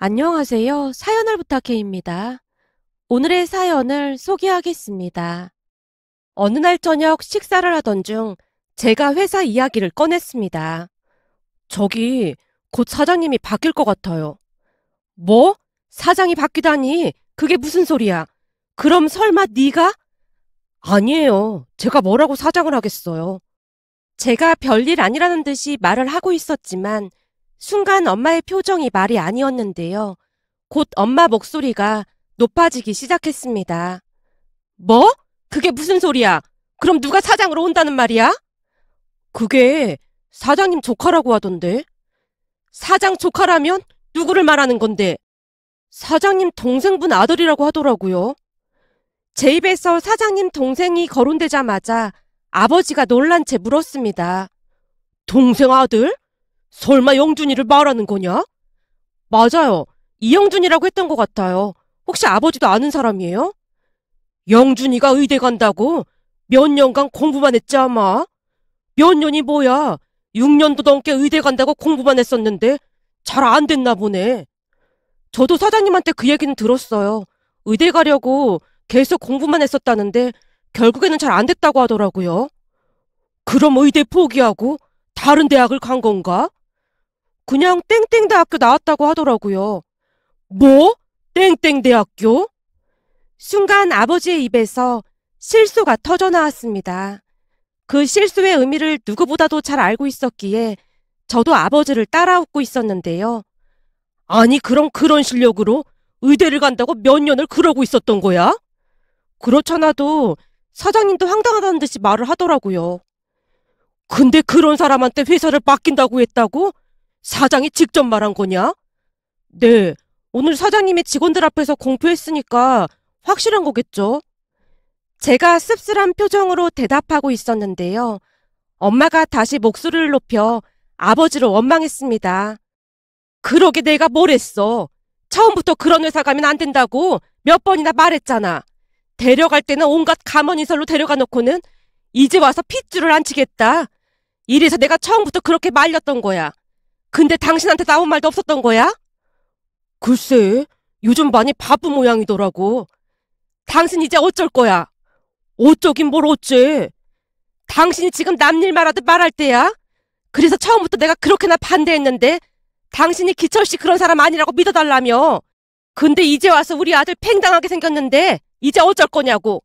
안녕하세요. 사연을 부탁해입니다. 오늘의 사연을 소개하겠습니다. 어느 날 저녁 식사를 하던 중 제가 회사 이야기를 꺼냈습니다. 저기 곧 사장님이 바뀔 것 같아요. 뭐? 사장이 바뀌다니? 그게 무슨 소리야? 그럼 설마 네가? 아니에요. 제가 뭐라고 사장을 하겠어요. 제가 별일 아니라는 듯이 말을 하고 있었지만 순간 엄마의 표정이 말이 아니었는데요. 곧 엄마 목소리가 높아지기 시작했습니다. 뭐? 그게 무슨 소리야? 그럼 누가 사장으로 온다는 말이야? 그게 사장님 조카라고 하던데. 사장 조카라면 누구를 말하는 건데? 사장님 동생분 아들이라고 하더라고요. 제 입에서 사장님 동생이 거론되자마자 아버지가 놀란 채 물었습니다. 동생 아들? 설마 영준이를 말하는 거냐? 맞아요. 이영준이라고 했던 것 같아요. 혹시 아버지도 아는 사람이에요? 영준이가 의대 간다고? 몇 년간 공부만 했지 아마? 몇 년이 뭐야? 6년도 넘게 의대 간다고 공부만 했었는데 잘 안 됐나 보네. 저도 사장님한테 그 얘기는 들었어요. 의대 가려고 계속 공부만 했었다는데 결국에는 잘 안 됐다고 하더라고요. 그럼 의대 포기하고 다른 대학을 간 건가? 그냥 땡땡 대학교 나왔다고 하더라고요. 뭐? 땡땡 대학교? 순간 아버지의 입에서 실소가 터져 나왔습니다. 그 실수의 의미를 누구보다도 잘 알고 있었기에 저도 아버지를 따라 웃고 있었는데요. 아니 그럼 그런 실력으로 의대를 간다고 몇 년을 그러고 있었던 거야? 그렇잖아도 사장님도 황당하다는 듯이 말을 하더라고요. 근데 그런 사람한테 회사를 맡긴다고 했다고? 사장이 직접 말한 거냐? 네, 오늘 사장님이 직원들 앞에서 공표했으니까 확실한 거겠죠? 제가 씁쓸한 표정으로 대답하고 있었는데요. 엄마가 다시 목소리를 높여 아버지를 원망했습니다. 그러게 내가 뭘 했어. 처음부터 그런 회사 가면 안 된다고 몇 번이나 말했잖아. 데려갈 때는 온갖 가만히설로 데려가 놓고는 이제 와서 핏줄을 안 치겠다. 이래서 내가 처음부터 그렇게 말렸던 거야. 근데 당신한테 아무 말도 없었던 거야? 글쎄, 요즘 많이 바쁜 모양이더라고. 당신 이제 어쩔 거야? 어쩌긴 뭘 어째. 당신이 지금 남 일 말하듯 말할 때야? 그래서 처음부터 내가 그렇게나 반대했는데 당신이 기철씨 그런 사람 아니라고 믿어달라며. 근데 이제 와서 우리 아들 팽당하게 생겼는데 이제 어쩔 거냐고.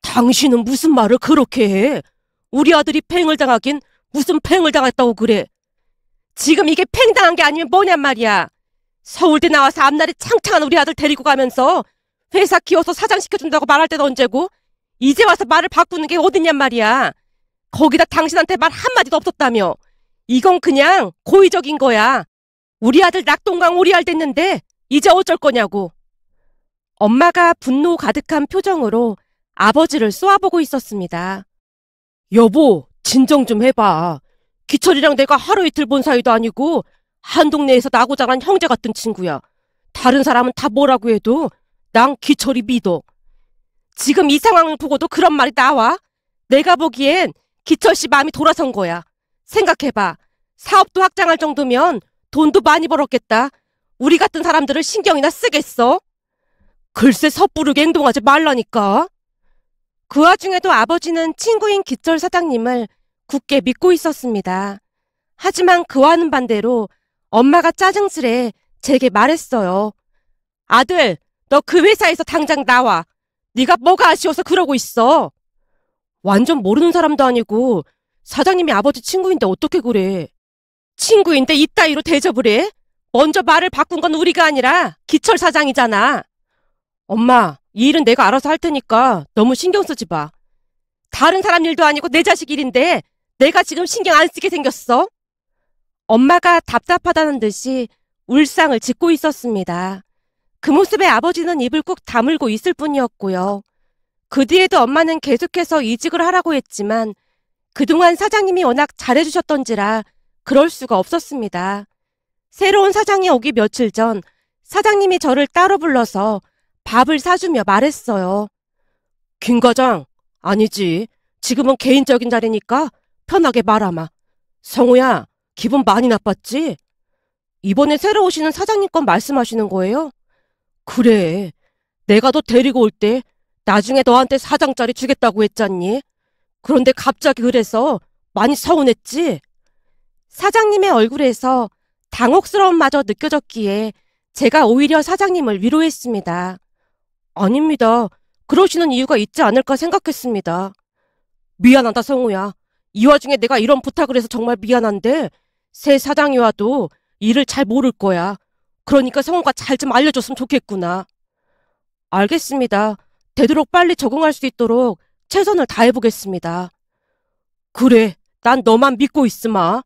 당신은 무슨 말을 그렇게 해? 우리 아들이 팽을 당하긴 무슨 팽을 당했다고 그래. 지금 이게 팽당한 게 아니면 뭐냔 말이야. 서울대 나와서 앞날이 창창한 우리 아들 데리고 가면서 회사 키워서 사장 시켜준다고 말할 때도 언제고 이제 와서 말을 바꾸는 게 어딨냔 말이야. 거기다 당신한테 말 한마디도 없었다며. 이건 그냥 고의적인 거야. 우리 아들 낙동강 오리알 됐는데 이제 어쩔 거냐고. 엄마가 분노 가득한 표정으로 아버지를 쏘아보고 있었습니다. 여보, 진정 좀 해봐. 기철이랑 내가 하루 이틀 본 사이도 아니고 한 동네에서 나고 자란 형제 같은 친구야. 다른 사람은 다 뭐라고 해도 난 기철이 믿어. 지금 이 상황을 보고도 그런 말이 나와? 내가 보기엔 기철씨 마음이 돌아선 거야. 생각해봐. 사업도 확장할 정도면 돈도 많이 벌었겠다. 우리 같은 사람들을 신경이나 쓰겠어? 글쎄 섣부르게 행동하지 말라니까. 그 와중에도 아버지는 친구인 기철 사장님을 굳게 믿고 있었습니다. 하지만 그와는 반대로 엄마가 짜증스레 제게 말했어요. 아들, 너 그 회사에서 당장 나와. 네가 뭐가 아쉬워서 그러고 있어. 완전 모르는 사람도 아니고 사장님이 아버지 친구인데 어떻게 그래. 친구인데 이따위로 대접을 해? 먼저 말을 바꾼 건 우리가 아니라 기철 사장이잖아. 엄마, 이 일은 내가 알아서 할 테니까 너무 신경 쓰지 마. 다른 사람 일도 아니고 내 자식 일인데 내가 지금 신경 안 쓰게 생겼어? 엄마가 답답하다는 듯이 울상을 짓고 있었습니다. 그 모습에 아버지는 입을 꾹 다물고 있을 뿐이었고요. 그 뒤에도 엄마는 계속해서 이직을 하라고 했지만 그동안 사장님이 워낙 잘해주셨던지라 그럴 수가 없었습니다. 새로운 사장이 오기 며칠 전 사장님이 저를 따로 불러서 밥을 사주며 말했어요. 김 과장, 아니지. 지금은 개인적인 자리니까 편하게 말하마. 성우야, 기분 많이 나빴지? 이번에 새로 오시는 사장님 건 말씀하시는 거예요? 그래. 내가 너 데리고 올 때 나중에 너한테 사장짜리 주겠다고 했잖니? 그런데 갑자기 그래서 많이 서운했지? 사장님의 얼굴에서 당혹스러움마저 느껴졌기에 제가 오히려 사장님을 위로했습니다. 아닙니다. 그러시는 이유가 있지 않을까 생각했습니다. 미안하다, 성우야. 이 와중에 내가 이런 부탁을 해서 정말 미안한데 새 사장이 와도 일을 잘 모를 거야. 그러니까 성우가 잘 좀 알려줬으면 좋겠구나. 알겠습니다. 되도록 빨리 적응할 수 있도록 최선을 다해보겠습니다. 그래, 난 너만 믿고 있으마.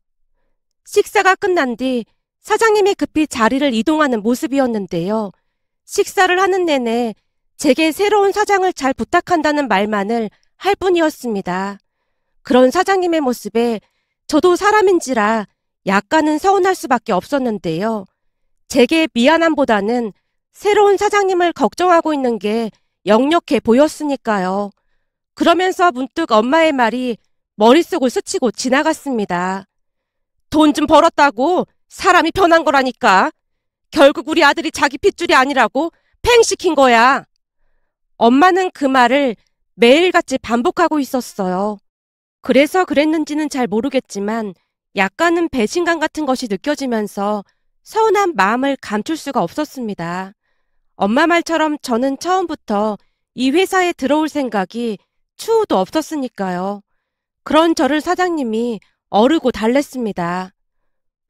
식사가 끝난 뒤 사장님이 급히 자리를 이동하는 모습이었는데요. 식사를 하는 내내 제게 새로운 사장을 잘 부탁한다는 말만을 할 뿐이었습니다. 그런 사장님의 모습에 저도 사람인지라 약간은 서운할 수밖에 없었는데요. 제게 미안함보다는 새로운 사장님을 걱정하고 있는 게 역력해 보였으니까요. 그러면서 문득 엄마의 말이 머릿속을 스치고 지나갔습니다. 돈 좀 벌었다고 사람이 변한 거라니까. 결국 우리 아들이 자기 핏줄이 아니라고 팽시킨 거야. 엄마는 그 말을 매일같이 반복하고 있었어요. 그래서 그랬는지는 잘 모르겠지만 약간은 배신감 같은 것이 느껴지면서 서운한 마음을 감출 수가 없었습니다. 엄마 말처럼 저는 처음부터 이 회사에 들어올 생각이 추후도 없었으니까요. 그런 저를 사장님이 어르고 달랬습니다.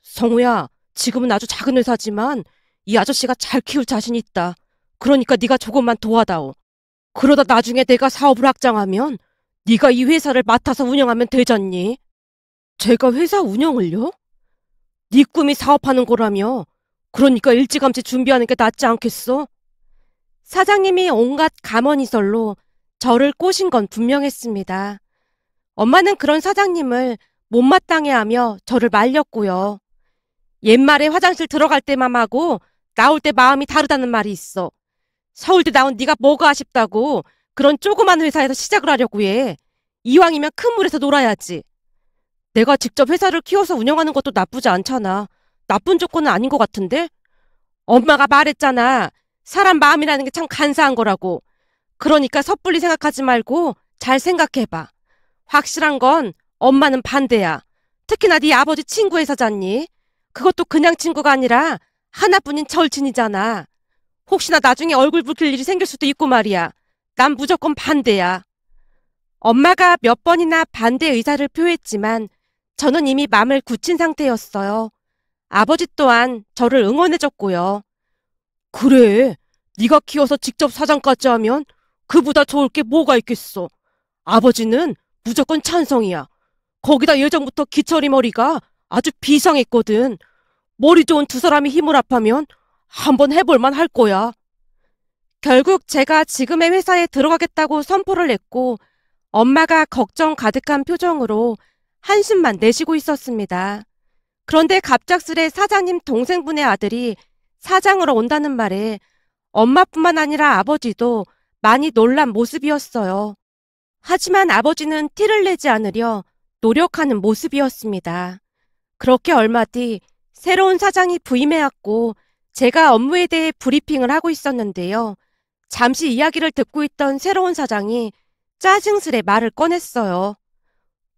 성우야, 지금은 아주 작은 회사지만 이 아저씨가 잘 키울 자신 있다. 그러니까 네가 조금만 도와다오. 그러다 나중에 내가 사업을 확장하면 네가 이 회사를 맡아서 운영하면 되잖니. 제가 회사 운영을요? 네 꿈이 사업하는 거라며. 그러니까 일찌감치 준비하는 게 낫지 않겠어? 사장님이 온갖 감언이설로 저를 꼬신 건 분명했습니다. 엄마는 그런 사장님을 못마땅해하며 저를 말렸고요. 옛말에 화장실 들어갈 때만 하고 나올 때 마음이 다르다는 말이 있어. 서울대 나온 네가 뭐가 아쉽다고 그런 조그만 회사에서 시작을 하려고 해. 이왕이면 큰 물에서 놀아야지. 내가 직접 회사를 키워서 운영하는 것도 나쁘지 않잖아. 나쁜 조건은 아닌 것 같은데? 엄마가 말했잖아. 사람 마음이라는 게 참 간사한 거라고. 그러니까 섣불리 생각하지 말고 잘 생각해봐. 확실한 건 엄마는 반대야. 특히나 네 아버지 친구 회사잖니. 그것도 그냥 친구가 아니라 하나뿐인 절친이잖아. 혹시나 나중에 얼굴 붉힐 일이 생길 수도 있고 말이야. 난 무조건 반대야. 엄마가 몇 번이나 반대 의사를 표했지만 저는 이미 마음을 굳힌 상태였어요. 아버지 또한 저를 응원해줬고요. 그래, 네가 키워서 직접 사장까지 하면 그보다 좋을 게 뭐가 있겠어. 아버지는 무조건 찬성이야. 거기다 예전부터 기철이 머리가 아주 비상했거든. 머리 좋은 두 사람이 힘을 합하면 한번 해볼만 할 거야. 결국 제가 지금의 회사에 들어가겠다고 선포를 했고 엄마가 걱정 가득한 표정으로 한숨만 내쉬고 있었습니다. 그런데 갑작스레 사장님 동생분의 아들이 사장으로 온다는 말에 엄마뿐만 아니라 아버지도 많이 놀란 모습이었어요. 하지만 아버지는 티를 내지 않으려 노력하는 모습이었습니다. 그렇게 얼마 뒤 새로운 사장이 부임해왔고 제가 업무에 대해 브리핑을 하고 있었는데요. 잠시 이야기를 듣고 있던 새로운 사장이 짜증스레 말을 꺼냈어요.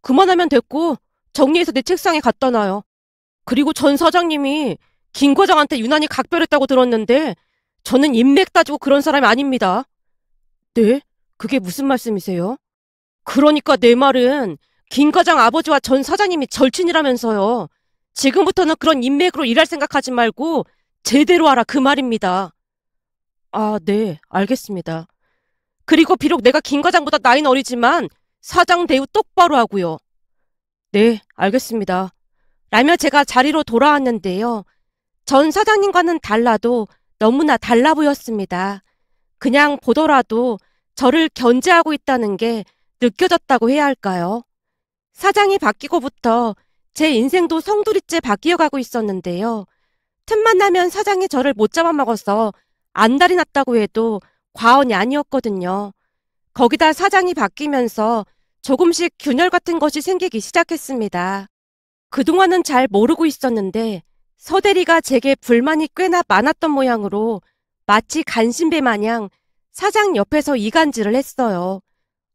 그만하면 됐고 정리해서 내 책상에 갖다 놔요. 그리고 전 사장님이 김 과장한테 유난히 각별했다고 들었는데 저는 인맥 따지고 그런 사람이 아닙니다. 네? 그게 무슨 말씀이세요? 그러니까 내 말은 김 과장 아버지와 전 사장님이 절친이라면서요. 지금부터는 그런 인맥으로 일할 생각하지 말고 제대로 하라 그 말입니다. 아, 네, 알겠습니다. 그리고 비록 내가 김 과장보다 나이는 어리지만 사장 대우 똑바로 하고요. 네, 알겠습니다. 라며 제가 자리로 돌아왔는데요. 전 사장님과는 달라도 너무나 달라 보였습니다. 그냥 보더라도 저를 견제하고 있다는 게 느껴졌다고 해야 할까요? 사장이 바뀌고부터 제 인생도 성두리째 바뀌어가고 있었는데요. 틈만 나면 사장이 저를 못 잡아먹어서 안달이 났다고 해도 과언이 아니었거든요. 거기다 사장이 바뀌면서 조금씩 균열 같은 것이 생기기 시작했습니다. 그동안은 잘 모르고 있었는데 서대리가 제게 불만이 꽤나 많았던 모양으로 마치 간신배 마냥 사장 옆에서 이간질을 했어요.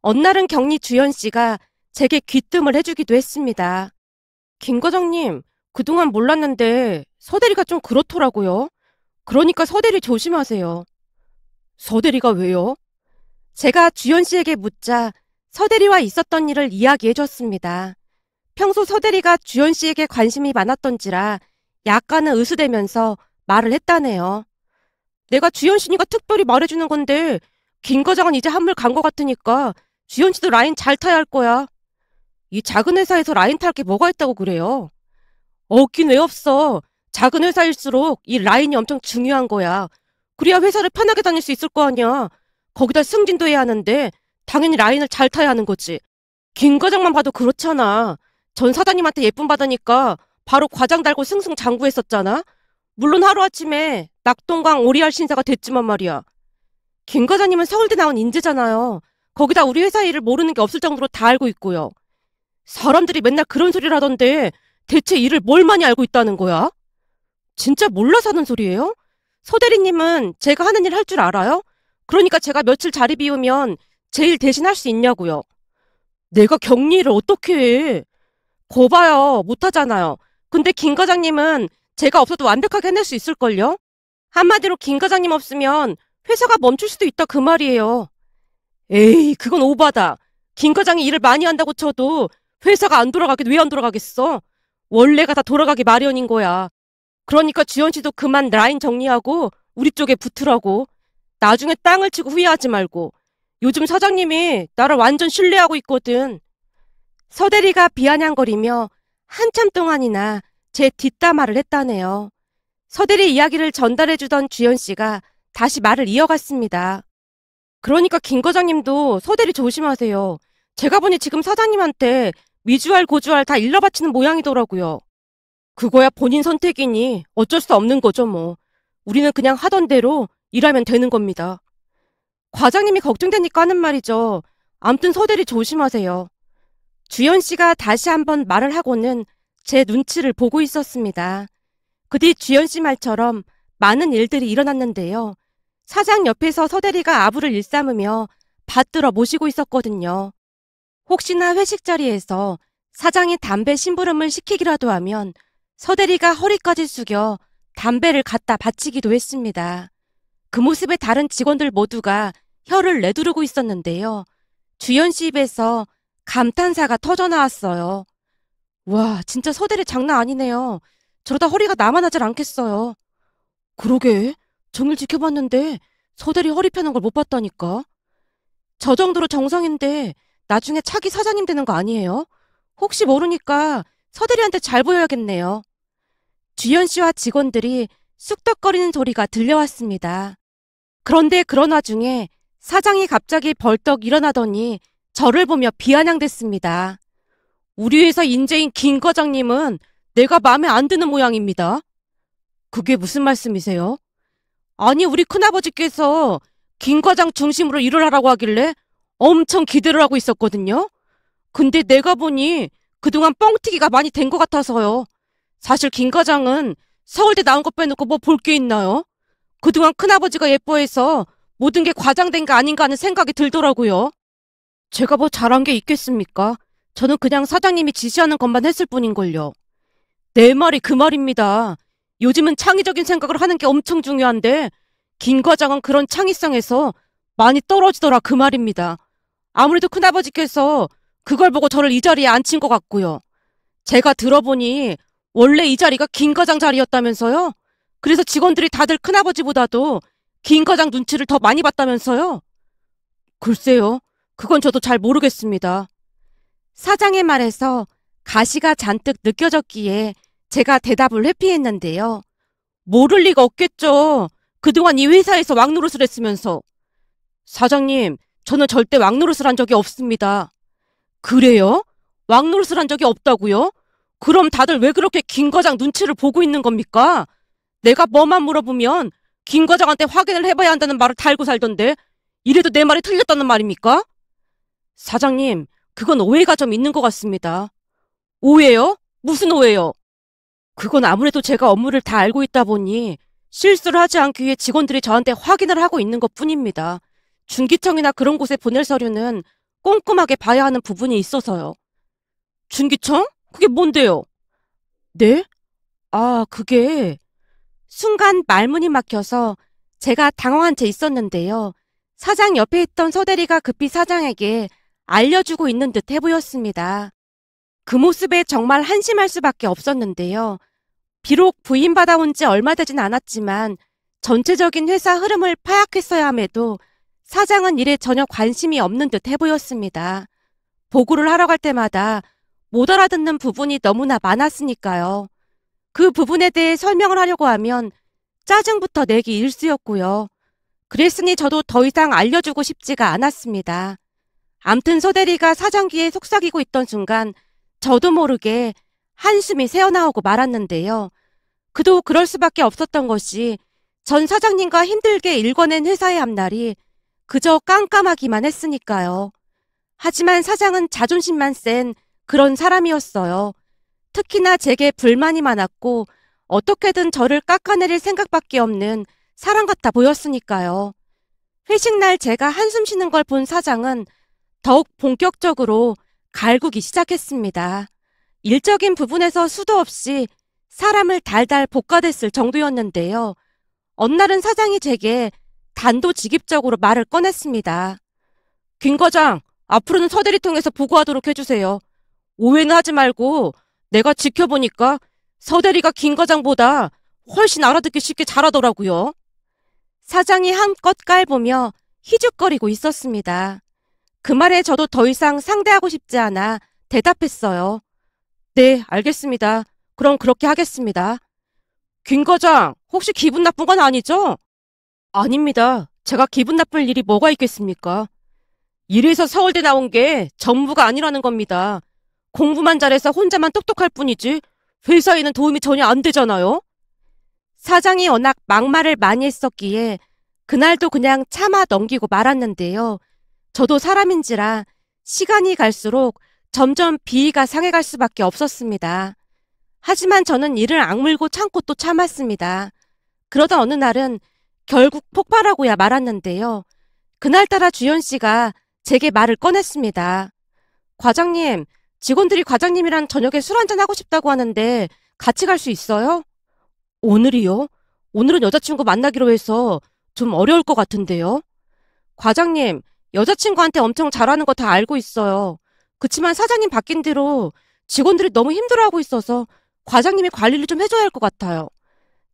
어느 날은 격리 주연 씨가 제게 귀뜸을 해주기도 했습니다. 김 과장님, 그동안 몰랐는데 서대리가 좀 그렇더라고요. 그러니까 서대리 조심하세요. 서대리가 왜요? 제가 주연 씨에게 묻자 서대리와 있었던 일을 이야기해줬습니다. 평소 서대리가 주연 씨에게 관심이 많았던지라 약간은 으스대면서 말을 했다네요. 내가 주연 씨니까 특별히 말해주는 건데 김 과장은 이제 한물 간 것 같으니까 주연 씨도 라인 잘 타야 할 거야. 이 작은 회사에서 라인 탈 게 뭐가 있다고 그래요? 없긴 왜 없어. 작은 회사일수록 이 라인이 엄청 중요한 거야. 그래야 회사를 편하게 다닐 수 있을 거 아니야. 거기다 승진도 해야 하는데 당연히 라인을 잘 타야 하는 거지. 김 과장만 봐도 그렇잖아. 전 사장님한테 예쁨 받으니까 바로 과장 달고 승승장구했었잖아. 물론 하루아침에 낙동강 오리알 신사가 됐지만 말이야. 김 과장님은 서울대 나온 인재잖아요. 거기다 우리 회사 일을 모르는 게 없을 정도로 다 알고 있고요. 사람들이 맨날 그런 소리를 하던데 대체 일을 뭘 많이 알고 있다는 거야? 진짜 몰라서 하는 소리예요? 서대리님은 제가 하는 일 할 줄 알아요? 그러니까 제가 며칠 자리 비우면 제 일 대신 할 수 있냐고요. 내가 격리 일을 어떻게 해? 거봐요. 못하잖아요. 근데 김 과장님은 제가 없어도 완벽하게 해낼 수 있을걸요? 한마디로 김 과장님 없으면 회사가 멈출 수도 있다 그 말이에요. 에이, 그건 오바다. 김 과장이 일을 많이 한다고 쳐도 회사가 안 돌아가긴 왜 안 돌아가겠어? 원래가 다 돌아가기 마련인 거야. 그러니까 주연 씨도 그만 라인 정리하고 우리 쪽에 붙으라고. 나중에 땅을 치고 후회하지 말고. 요즘 사장님이 나를 완전 신뢰하고 있거든. 서대리가 비아냥거리며 한참 동안이나 제 뒷담화를 했다네요. 서대리 이야기를 전달해주던 주연 씨가 다시 말을 이어갔습니다. 그러니까 김 과장님도 서대리 조심하세요. 제가 보니 지금 사장님한테 미주알 고주알 다 일러 바치는 모양이더라고요. 그거야 본인 선택이니 어쩔 수 없는 거죠 뭐. 우리는 그냥 하던 대로 일하면 되는 겁니다. 과장님이 걱정되니까 하는 말이죠. 암튼 서대리 조심하세요. 주연 씨가 다시 한번 말을 하고는 제 눈치를 보고 있었습니다. 그 뒤 주연 씨 말처럼 많은 일들이 일어났는데요. 사장 옆에서 서대리가 아부를 일삼으며 받들어 모시고 있었거든요. 혹시나 회식 자리에서 사장이 담배 심부름을 시키기라도 하면 서대리가 허리까지 숙여 담배를 갖다 바치기도 했습니다. 그 모습에 다른 직원들 모두가 혀를 내두르고 있었는데요. 주연 씨 입에서 감탄사가 터져나왔어요. 와, 진짜 서대리 장난 아니네요. 저러다 허리가 남아나질 않겠어요. 그러게, 정일 지켜봤는데 서대리 허리 펴는 걸 못 봤다니까. 저 정도로 정성인데 나중에 차기 사장님 되는 거 아니에요? 혹시 모르니까 서대리한테 잘 보여야겠네요. 주연 씨와 직원들이 쑥덕거리는 소리가 들려왔습니다. 그런데 그런 와중에 사장이 갑자기 벌떡 일어나더니 저를 보며 비아냥댔습니다. 우리 회사 인재인 김 과장님은 내가 마음에 안 드는 모양입니다. 그게 무슨 말씀이세요? 아니, 우리 큰아버지께서 김 과장 중심으로 일을 하라고 하길래 엄청 기대를 하고 있었거든요. 근데 내가 보니 그동안 뻥튀기가 많이 된 것 같아서요. 사실 김 과장은 서울대 나온 거 빼놓고 뭐 볼 게 있나요? 그동안 큰아버지가 예뻐해서 모든 게 과장된 거 아닌가 하는 생각이 들더라고요. 제가 뭐 잘한 게 있겠습니까? 저는 그냥 사장님이 지시하는 것만 했을 뿐인걸요. 내 말이 그 말입니다. 요즘은 창의적인 생각을 하는 게 엄청 중요한데 김 과장은 그런 창의성에서 많이 떨어지더라 그 말입니다. 아무래도 큰아버지께서 그걸 보고 저를 이 자리에 앉힌 것 같고요. 제가 들어보니 원래 이 자리가 김 과장 자리였다면서요? 그래서 직원들이 다들 큰아버지보다도 김 과장 눈치를 더 많이 봤다면서요? 글쎄요. 그건 저도 잘 모르겠습니다. 사장의 말에서 가시가 잔뜩 느껴졌기에 제가 대답을 회피했는데요. 모를 리가 없겠죠. 그동안 이 회사에서 왕노릇을 했으면서. 사장님, 저는 절대 왕노릇을 한 적이 없습니다. 그래요? 왕노릇을 한 적이 없다고요? 그럼 다들 왜 그렇게 김 과장 눈치를 보고 있는 겁니까? 내가 뭐만 물어보면 김 과장한테 확인을 해봐야 한다는 말을 달고 살던데 이래도 내 말이 틀렸다는 말입니까? 사장님, 그건 오해가 좀 있는 것 같습니다. 오해요? 무슨 오해요? 그건 아무래도 제가 업무를 다 알고 있다 보니 실수를 하지 않기 위해 직원들이 저한테 확인을 하고 있는 것뿐입니다. 중기청이나 그런 곳에 보낼 서류는 꼼꼼하게 봐야 하는 부분이 있어서요. 중기청? 그게 뭔데요? 네? 아, 그게 순간 말문이 막혀서 제가 당황한 채 있었는데요. 사장 옆에 있던 서대리가 급히 사장에게 알려주고 있는 듯해 보였습니다. 그 모습에 정말 한심할 수밖에 없었는데요. 비록 부임받아온 지 얼마 되진 않았지만 전체적인 회사 흐름을 파악했어야 함에도 사장은 일에 전혀 관심이 없는 듯해 보였습니다. 보고를 하러 갈 때마다 못 알아듣는 부분이 너무나 많았으니까요. 그 부분에 대해 설명을 하려고 하면 짜증부터 내기 일쑤였고요. 그랬으니 저도 더 이상 알려주고 싶지가 않았습니다. 암튼 서대리가 사장 귀에 속삭이고 있던 순간 저도 모르게 한숨이 새어나오고 말았는데요. 그도 그럴 수밖에 없었던 것이 전 사장님과 힘들게 일궈낸 회사의 앞날이 그저 깜깜하기만 했으니까요. 하지만 사장은 자존심만 센 그런 사람이었어요. 특히나 제게 불만이 많았고 어떻게든 저를 깎아내릴 생각밖에 없는 사람 같아 보였으니까요. 회식 날 제가 한숨 쉬는 걸 본 사장은 더욱 본격적으로 갈구기 시작했습니다. 일적인 부분에서 수도 없이 사람을 달달 볶아댔을 정도였는데요. 어느 날은 사장이 제게 단도직입적으로 말을 꺼냈습니다. 김 과장, 앞으로는 서대리 통해서 보고하도록 해주세요. 오해는 하지 말고 내가 지켜보니까 서대리가 김 과장보다 훨씬 알아듣기 쉽게 잘하더라고요. 사장이 한껏 깔보며 희죽거리고 있었습니다. 그 말에 저도 더 이상 상대하고 싶지 않아 대답했어요. 네, 알겠습니다. 그럼 그렇게 하겠습니다. 김 과장, 혹시 기분 나쁜 건 아니죠? 아닙니다. 제가 기분 나쁠 일이 뭐가 있겠습니까? 이래서 서울대 나온 게 전부가 아니라는 겁니다. 공부만 잘해서 혼자만 똑똑할 뿐이지 회사에는 도움이 전혀 안 되잖아요. 사장이 워낙 막말을 많이 했었기에 그날도 그냥 참아 넘기고 말았는데요. 저도 사람인지라 시간이 갈수록 점점 비위가 상해갈 수밖에 없었습니다. 하지만 저는 이를 악물고 참고 또 참았습니다. 그러다 어느 날은 결국 폭발하고야 말았는데요. 그날따라 주연 씨가 제게 말을 꺼냈습니다. 과장님, 직원들이 과장님이랑 저녁에 술 한잔 하고 싶다고 하는데 같이 갈 수 있어요? 오늘이요? 오늘은 여자친구 만나기로 해서 좀 어려울 것 같은데요. 과장님, 여자친구한테 엄청 잘하는 거 다 알고 있어요. 그치만 사장님 바뀐 뒤로 직원들이 너무 힘들어하고 있어서 과장님이 관리를 좀 해줘야 할 것 같아요.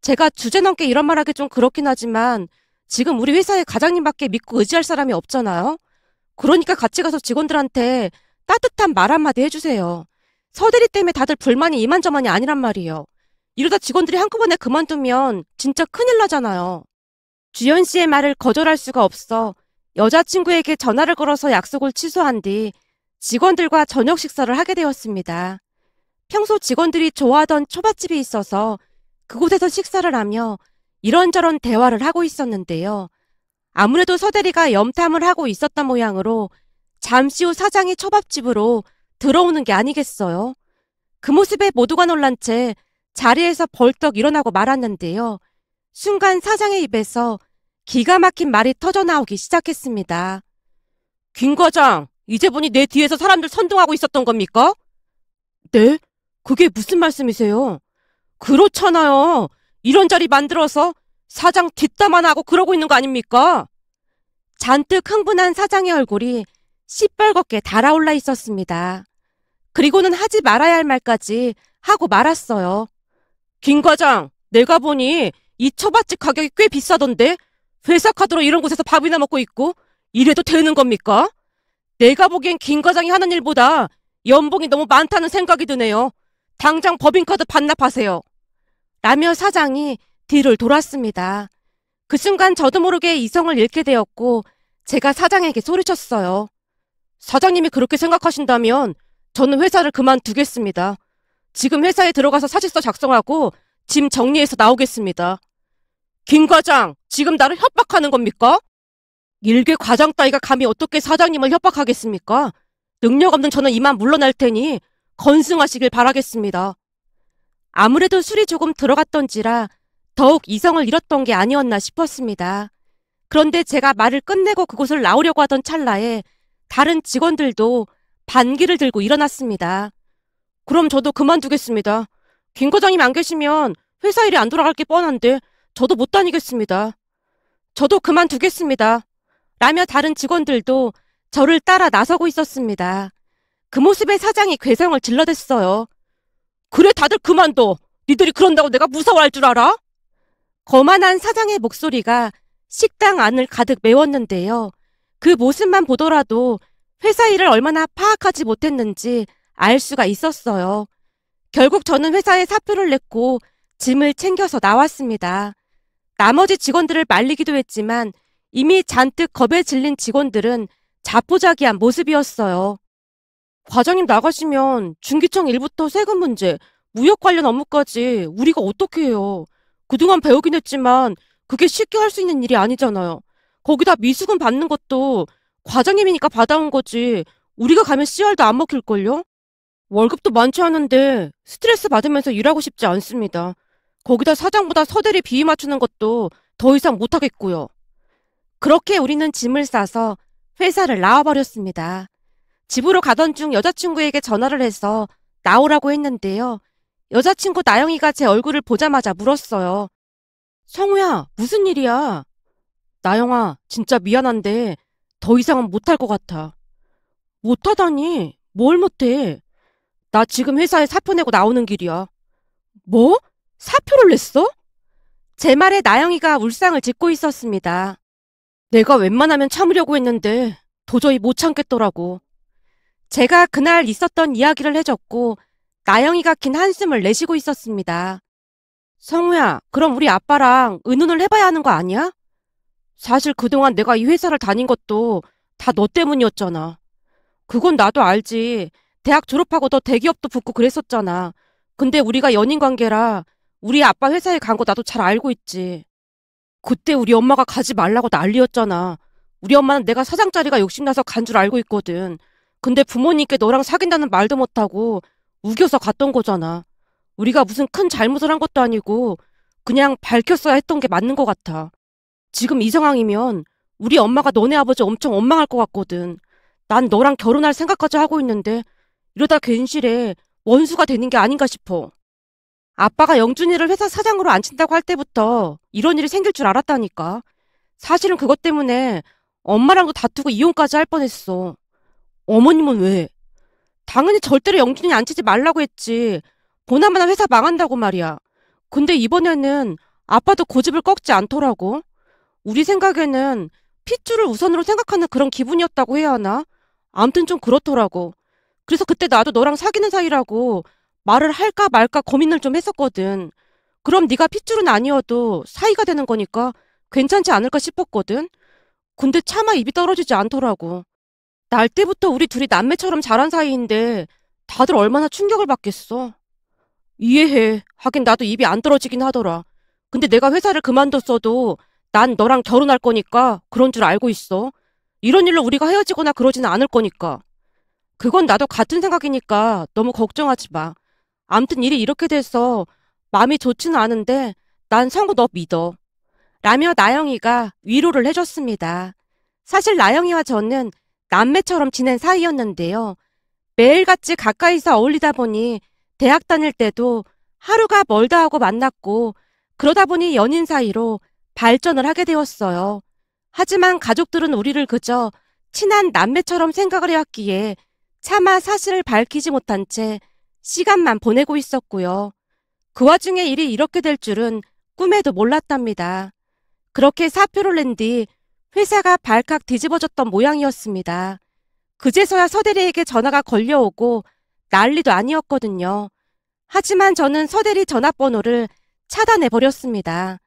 제가 주제넘게 이런 말하기 좀 그렇긴 하지만 지금 우리 회사에 과장님밖에 믿고 의지할 사람이 없잖아요. 그러니까 같이 가서 직원들한테 따뜻한 말 한마디 해주세요. 서대리 때문에 다들 불만이 이만저만이 아니란 말이에요. 이러다 직원들이 한꺼번에 그만두면 진짜 큰일 나잖아요. 주연 씨의 말을 거절할 수가 없어 여자친구에게 전화를 걸어서 약속을 취소한 뒤 직원들과 저녁 식사를 하게 되었습니다. 평소 직원들이 좋아하던 초밥집이 있어서 그곳에서 식사를 하며 이런저런 대화를 하고 있었는데요. 아무래도 서대리가 염탐을 하고 있었던 모양으로 잠시 후 사장이 초밥집으로 들어오는 게 아니겠어요. 그 모습에 모두가 놀란 채 자리에서 벌떡 일어나고 말았는데요. 순간 사장의 입에서 기가 막힌 말이 터져나오기 시작했습니다. 김 과장, 이제 보니 내 뒤에서 사람들 선동하고 있었던 겁니까? 네? 그게 무슨 말씀이세요? 그렇잖아요. 이런 자리 만들어서 사장 뒷담화 하고 그러고 있는 거 아닙니까? 잔뜩 흥분한 사장의 얼굴이 시뻘겋게 달아올라 있었습니다. 그리고는 하지 말아야 할 말까지 하고 말았어요. 김 과장, 내가 보니 이 초밥집 가격이 꽤 비싸던데 회사 카드로 이런 곳에서 밥이나 먹고 있고 이래도 되는 겁니까? 내가 보기엔 김 과장이 하는 일보다 연봉이 너무 많다는 생각이 드네요. 당장 법인카드 반납하세요. 라며 사장이 뒤를 돌았습니다. 그 순간 저도 모르게 이성을 잃게 되었고 제가 사장에게 소리쳤어요. 사장님이 그렇게 생각하신다면 저는 회사를 그만두겠습니다. 지금 회사에 들어가서 사직서 작성하고 짐 정리해서 나오겠습니다. 김 과장, 지금 나를 협박하는 겁니까? 일개 과장 따위가 감히 어떻게 사장님을 협박하겠습니까? 능력 없는 저는 이만 물러날 테니 건승하시길 바라겠습니다. 아무래도 술이 조금 들어갔던지라 더욱 이성을 잃었던 게 아니었나 싶었습니다. 그런데 제가 말을 끝내고 그곳을 나오려고 하던 찰나에 다른 직원들도 반기를 들고 일어났습니다. 그럼 저도 그만두겠습니다. 김 과장님 안 계시면 회사 일이 안 돌아갈 게 뻔한데 저도 못 다니겠습니다. 저도 그만두겠습니다. 라며 다른 직원들도 저를 따라 나서고 있었습니다. 그 모습에 사장이 괴성을 질러댔어요. 그래 다들 그만둬. 니들이 그런다고 내가 무서워할 줄 알아? 거만한 사장의 목소리가 식당 안을 가득 메웠는데요. 그 모습만 보더라도 회사 일을 얼마나 파악하지 못했는지 알 수가 있었어요. 결국 저는 회사에 사표를 냈고 짐을 챙겨서 나왔습니다. 나머지 직원들을 말리기도 했지만 이미 잔뜩 겁에 질린 직원들은 자포자기한 모습이었어요. 과장님 나가시면 중기청 일부터 세금 문제, 무역 관련 업무까지 우리가 어떻게 해요? 그동안 배우긴 했지만 그게 쉽게 할 수 있는 일이 아니잖아요. 거기다 미수금 받는 것도 과장님이니까 받아온 거지 우리가 가면 씨알도 안 먹힐걸요? 월급도 많지 않은데 스트레스 받으면서 일하고 싶지 않습니다. 거기다 사장보다 서대리 비위 맞추는 것도 더 이상 못하겠고요. 그렇게 우리는 짐을 싸서 회사를 나와버렸습니다. 집으로 가던 중 여자친구에게 전화를 해서 나오라고 했는데요. 여자친구 나영이가 제 얼굴을 보자마자 물었어요. 성우야, 무슨 일이야? 나영아, 진짜 미안한데 더 이상은 못할 것 같아. 못하다니? 뭘 못해? 나 지금 회사에 사표 내고 나오는 길이야. 뭐? 사표를 냈어? 제 말에 나영이가 울상을 짓고 있었습니다. 내가 웬만하면 참으려고 했는데 도저히 못 참겠더라고. 제가 그날 있었던 이야기를 해줬고 나영이가 긴 한숨을 내쉬고 있었습니다. 성우야, 그럼 우리 아빠랑 의논을 해봐야 하는 거 아니야? 사실 그동안 내가 이 회사를 다닌 것도 다 너 때문이었잖아. 그건 나도 알지. 대학 졸업하고 너 대기업도 붙고 그랬었잖아. 근데 우리가 연인 관계라 우리 아빠 회사에 간 거 나도 잘 알고 있지. 그때 우리 엄마가 가지 말라고 난리였잖아. 우리 엄마는 내가 사장 자리가 욕심나서 간 줄 알고 있거든. 근데 부모님께 너랑 사귄다는 말도 못하고 우겨서 갔던 거잖아. 우리가 무슨 큰 잘못을 한 것도 아니고 그냥 밝혔어야 했던 게 맞는 것 같아. 지금 이 상황이면 우리 엄마가 너네 아버지 엄청 원망할 것 같거든. 난 너랑 결혼할 생각까지 하고 있는데 이러다 괜시레 원수가 되는 게 아닌가 싶어. 아빠가 영준이를 회사 사장으로 앉힌다고 할 때부터 이런 일이 생길 줄 알았다니까. 사실은 그것 때문에 엄마랑도 다투고 이혼까지 할 뻔했어. 어머님은 왜? 당연히 절대로 영준이 앉히지 말라고 했지. 보나마나 회사 망한다고 말이야. 근데 이번에는 아빠도 고집을 꺾지 않더라고. 우리 생각에는 핏줄을 우선으로 생각하는 그런 기분이었다고 해야 하나? 아무튼 좀 그렇더라고. 그래서 그때 나도 너랑 사귀는 사이라고 말을 할까 말까 고민을 좀 했었거든. 그럼 네가 핏줄은 아니어도 사이가 되는 거니까 괜찮지 않을까 싶었거든. 근데 차마 입이 떨어지지 않더라고. 날 때부터 우리 둘이 남매처럼 자란 사이인데 다들 얼마나 충격을 받겠어. 이해해. 하긴 나도 입이 안 떨어지긴 하더라. 근데 내가 회사를 그만뒀어도 난 너랑 결혼할 거니까 그런 줄 알고 있어. 이런 일로 우리가 헤어지거나 그러지는 않을 거니까. 그건 나도 같은 생각이니까 너무 걱정하지 마. 암튼 일이 이렇게 돼서 마음이 좋지는 않은데 난 성우 너 믿어. 라며 나영이가 위로를 해줬습니다. 사실 나영이와 저는 남매처럼 지낸 사이였는데요. 매일같이 가까이서 어울리다 보니 대학 다닐 때도 하루가 멀다 하고 만났고 그러다 보니 연인 사이로 발전을 하게 되었어요. 하지만 가족들은 우리를 그저 친한 남매처럼 생각을 해왔기에 차마 사실을 밝히지 못한 채 시간만 보내고 있었고요. 그 와중에 일이 이렇게 될 줄은 꿈에도 몰랐답니다. 그렇게 사표를 낸 뒤 회사가 발칵 뒤집어졌던 모양이었습니다. 그제서야 서대리에게 전화가 걸려오고 난리도 아니었거든요. 하지만 저는 서대리 전화번호를 차단해버렸습니다.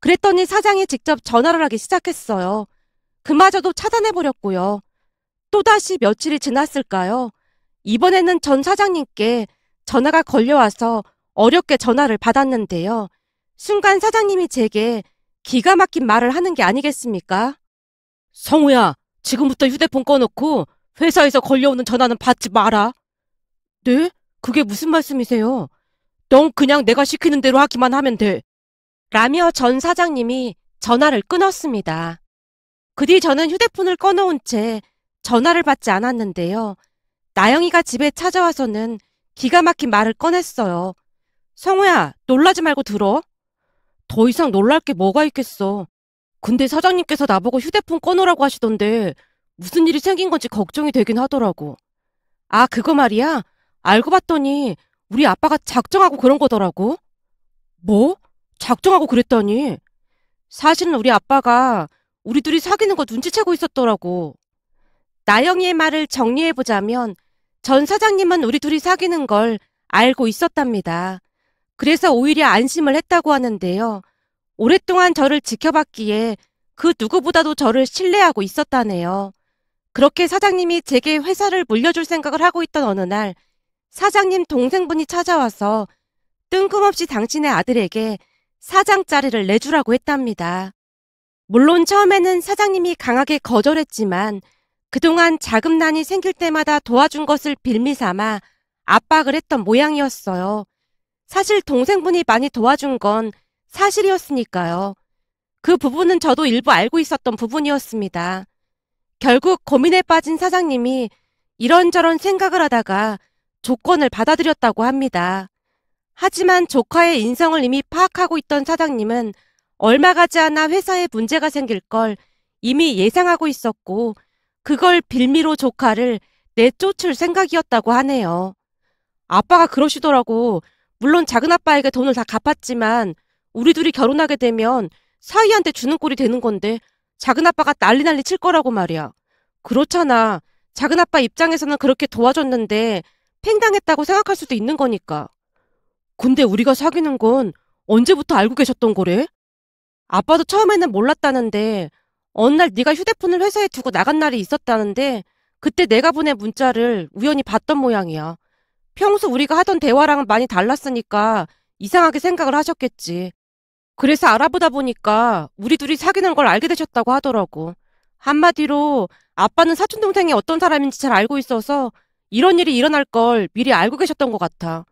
그랬더니 사장이 직접 전화를 하기 시작했어요. 그마저도 차단해버렸고요. 또다시 며칠이 지났을까요? 이번에는 전 사장님께 전화가 걸려와서 어렵게 전화를 받았는데요. 순간 사장님이 제게 기가 막힌 말을 하는 게 아니겠습니까? 성우야, 지금부터 휴대폰 꺼놓고 회사에서 걸려오는 전화는 받지 마라. 네? 그게 무슨 말씀이세요? 넌 그냥 내가 시키는 대로 하기만 하면 돼. 라며 전 사장님이 전화를 끊었습니다. 그 뒤 저는 휴대폰을 꺼놓은 채 전화를 받지 않았는데요. 나영이가 집에 찾아와서는 기가 막힌 말을 꺼냈어요. 성우야, 놀라지 말고 들어. 더 이상 놀랄 게 뭐가 있겠어. 근데 사장님께서 나보고 휴대폰 꺼놓으라고 하시던데 무슨 일이 생긴 건지 걱정이 되긴 하더라고. 아, 그거 말이야? 알고 봤더니 우리 아빠가 작정하고 그런 거더라고. 뭐? 작정하고 그랬다니? 사실은 우리 아빠가 우리 둘이 사귀는 거 눈치채고 있었더라고. 나영이의 말을 정리해보자면 전 사장님은 우리 둘이 사귀는 걸 알고 있었답니다. 그래서 오히려 안심을 했다고 하는데요. 오랫동안 저를 지켜봤기에 그 누구보다도 저를 신뢰하고 있었다네요. 그렇게 사장님이 제게 회사를 물려줄 생각을 하고 있던 어느 날 사장님 동생분이 찾아와서 뜬금없이 당신의 아들에게 사장 자리를 내주라고 했답니다. 물론 처음에는 사장님이 강하게 거절했지만 그동안 자금난이 생길 때마다 도와준 것을 빌미삼아 압박을 했던 모양이었어요. 사실 동생분이 많이 도와준 건 사실이었으니까요. 그 부분은 저도 일부 알고 있었던 부분이었습니다. 결국 고민에 빠진 사장님이 이런저런 생각을 하다가 조건을 받아들였다고 합니다. 하지만 조카의 인성을 이미 파악하고 있던 사장님은 얼마 가지 않아 회사에 문제가 생길 걸 이미 예상하고 있었고 그걸 빌미로 조카를 내쫓을 생각이었다고 하네요. 아빠가 그러시더라고. 물론 작은아빠에게 돈을 다 갚았지만 우리 둘이 결혼하게 되면 사위한테 주는 꼴이 되는 건데 작은아빠가 난리 칠 거라고 말이야. 그렇잖아. 작은아빠 입장에서는 그렇게 도와줬는데 팽당했다고 생각할 수도 있는 거니까. 근데 우리가 사귀는 건 언제부터 알고 계셨던 거래? 아빠도 처음에는 몰랐다는데 어느 날 네가 휴대폰을 회사에 두고 나간 날이 있었다는데 그때 내가 보낸 문자를 우연히 봤던 모양이야. 평소 우리가 하던 대화랑은 많이 달랐으니까 이상하게 생각을 하셨겠지. 그래서 알아보다 보니까 우리 둘이 사귀는 걸 알게 되셨다고 하더라고. 한마디로 아빠는 사촌동생이 어떤 사람인지 잘 알고 있어서 이런 일이 일어날 걸 미리 알고 계셨던 것 같아.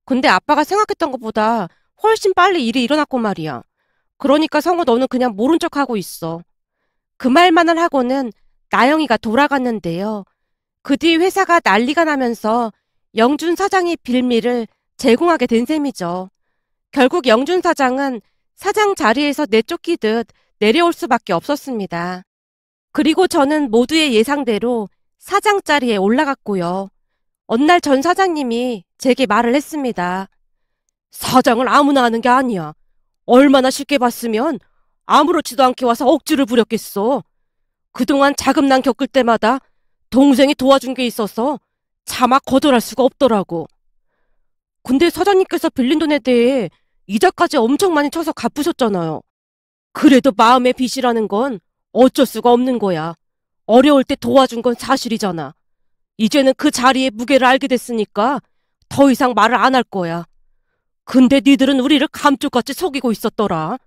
근데 아빠가 생각했던 것보다 훨씬 빨리 일이 일어났고 말이야. 그러니까 성우 너는 그냥 모른 척하고 있어. 그 말만을 하고는 나영이가 돌아갔는데요. 그 뒤 회사가 난리가 나면서 영준 사장이 빌미를 제공하게 된 셈이죠. 결국 영준 사장은 사장 자리에서 내쫓기듯 내려올 수밖에 없었습니다. 그리고 저는 모두의 예상대로 사장 자리에 올라갔고요. 어느 날 전 사장님이 제게 말을 했습니다. 사장을 아무나 하는 게 아니야. 얼마나 쉽게 봤으면 아무렇지도 않게 와서 억지를 부렸겠어. 그동안 자금난 겪을 때마다 동생이 도와준 게 있어서 차마 거절할 수가 없더라고. 근데 사장님께서 빌린 돈에 대해 이자까지 엄청 많이 쳐서 갚으셨잖아요. 그래도 마음의 빚이라는 건 어쩔 수가 없는 거야. 어려울 때 도와준 건 사실이잖아. 이제는 그 자리의 무게를 알게 됐으니까 더 이상 말을 안 할 거야. 근데 니들은 우리를 감쪽같이 속이고 있었더라.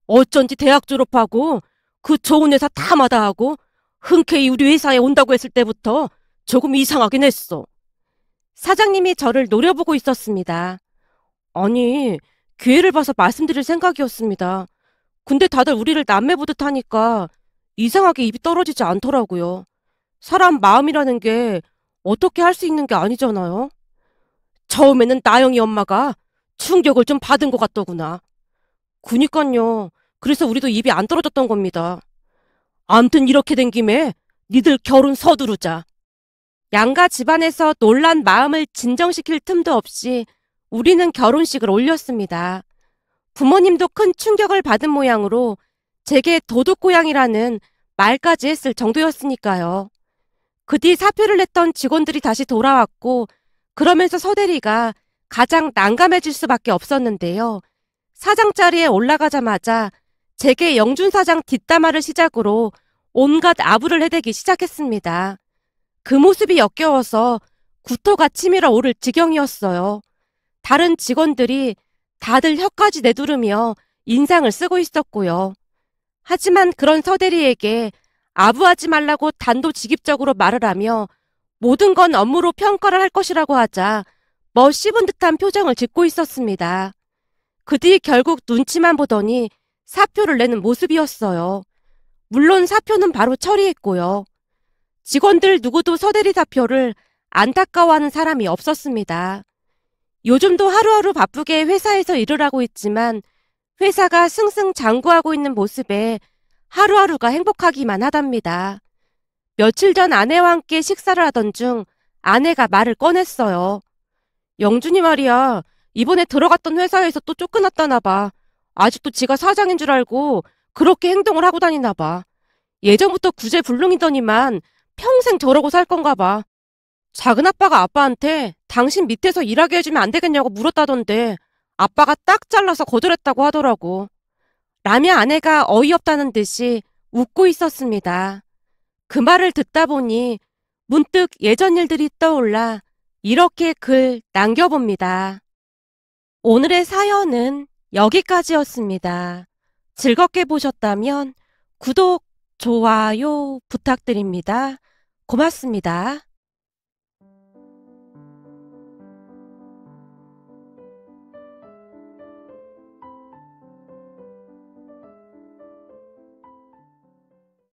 어쩐지 대학 졸업하고 그 좋은 회사 다 마다하고 흔쾌히 우리 회사에 온다고 했을 때부터 조금 이상하긴 했어. 사장님이 저를 노려보고 있었습니다. 아니, 기회를 봐서 말씀드릴 생각이었습니다. 근데 다들 우리를 남매 보듯 하니까 이상하게 입이 떨어지지 않더라고요. 사람 마음이라는 게 어떻게 할 수 있는 게 아니잖아요. 처음에는 나영이 엄마가 충격을 좀 받은 것 같더구나. 그니깐요. 그래서 우리도 입이 안 떨어졌던 겁니다. 암튼 이렇게 된 김에 니들 결혼 서두르자. 양가 집안에서 놀란 마음을 진정시킬 틈도 없이 우리는 결혼식을 올렸습니다. 부모님도 큰 충격을 받은 모양으로 제게 도둑고양이라는 말까지 했을 정도였으니까요. 그 뒤 사표를 냈던 직원들이 다시 돌아왔고 그러면서 서대리가 가장 난감해질 수밖에 없었는데요. 사장 자리에 올라가자마자 제게 영준 사장 뒷담화를 시작으로 온갖 아부를 해대기 시작했습니다. 그 모습이 역겨워서 구토가 치밀어 오를 지경이었어요. 다른 직원들이 다들 혀까지 내두르며 인상을 쓰고 있었고요. 하지만 그런 서대리에게 아부하지 말라고 단도직입적으로 말을 하며 모든 건 업무로 평가를 할 것이라고 하자 씹은 듯한 표정을 짓고 있었습니다. 그 뒤 결국 눈치만 보더니 사표를 내는 모습이었어요. 물론 사표는 바로 처리했고요. 직원들 누구도 서대리 사표를 안타까워하는 사람이 없었습니다. 요즘도 하루하루 바쁘게 회사에서 일을 하고 있지만 회사가 승승장구하고 있는 모습에 하루하루가 행복하기만 하답니다. 며칠 전 아내와 함께 식사를 하던 중 아내가 말을 꺼냈어요. 영준이 말이야, 이번에 들어갔던 회사에서 또 쫓겨났다나 봐. 아직도 지가 사장인 줄 알고 그렇게 행동을 하고 다니나 봐. 예전부터 구제불능이더니만 평생 저러고 살 건가 봐. 작은 아빠가 아빠한테 당신 밑에서 일하게 해주면 안 되겠냐고 물었다던데 아빠가 딱 잘라서 거절했다고 하더라고. 라며 아내가 어이없다는 듯이 웃고 있었습니다. 그 말을 듣다 보니 문득 예전 일들이 떠올라 이렇게 글 남겨봅니다. 오늘의 사연은 여기까지였습니다. 즐겁게 보셨다면 구독, 좋아요 부탁드립니다. 고맙습니다.